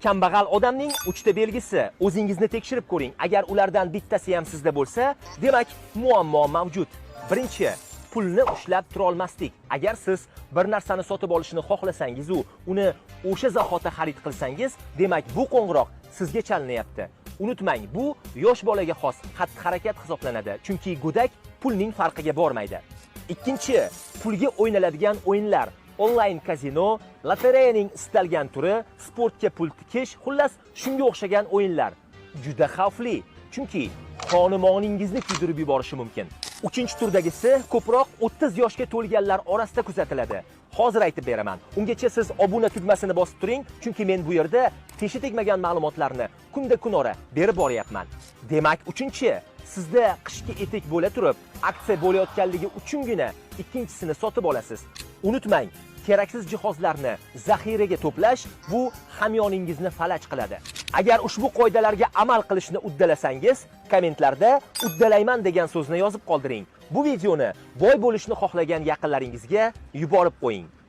Kambag'al odamning 3 ta belgisi. O'zingizni tekshirib ko'ring. Agar ulardan bittasi ham sizda bo'lsa, demak muammo mavjud. Birinchi, pulni ushlab tura olmaslik. Agar siz bir narsani sotib olishni xohlasangiz, uni o'sha zahoti xarid qilsangiz, demak bu qo'ng'iroq sizga chalinyapti. Unutmang, bu yosh bolaga xos xatti-harakat hisoblanadi, chunki go'dak pulning farqiga bormaydi. Ikkinchi, pulga o'ynaladigan o'yinlar. Onlayn kazino, lotereyaning istalgan turi, sportga pul tikish, xullas shunga o'xshagan o'yinlar juda xavfli, chunki qoni-moningizni kuydirib yuborishi mumkin. Uchinchi turdagisi ko'proq 30 yoshga to'lganlar orasida kuzatiladi. Hozir aytib beraman. Ungacha siz obuna tugmasini bosib turing, chunki men bu yerda teshi tegmagan ma'lumotlarni kunda-kunora berib boryapman. Demak, uchinchi, sizda qishki etik bo'la turib, aksiya bo'layotganligi uchungina ikkinchisini sotib olasiz. Unutmang, keraksiz jihozlarni zaxiraga to'plash bu hamyoningizni falaj qiladi. Agar ushbu qoidalarga amal qilishni uddalasangiz, kommentlarda uddalayman degan so'zni yozib qoldiring. Bu videoni boy bo'lishni xohlagan yaqinlaringizga yuborib qo'ying.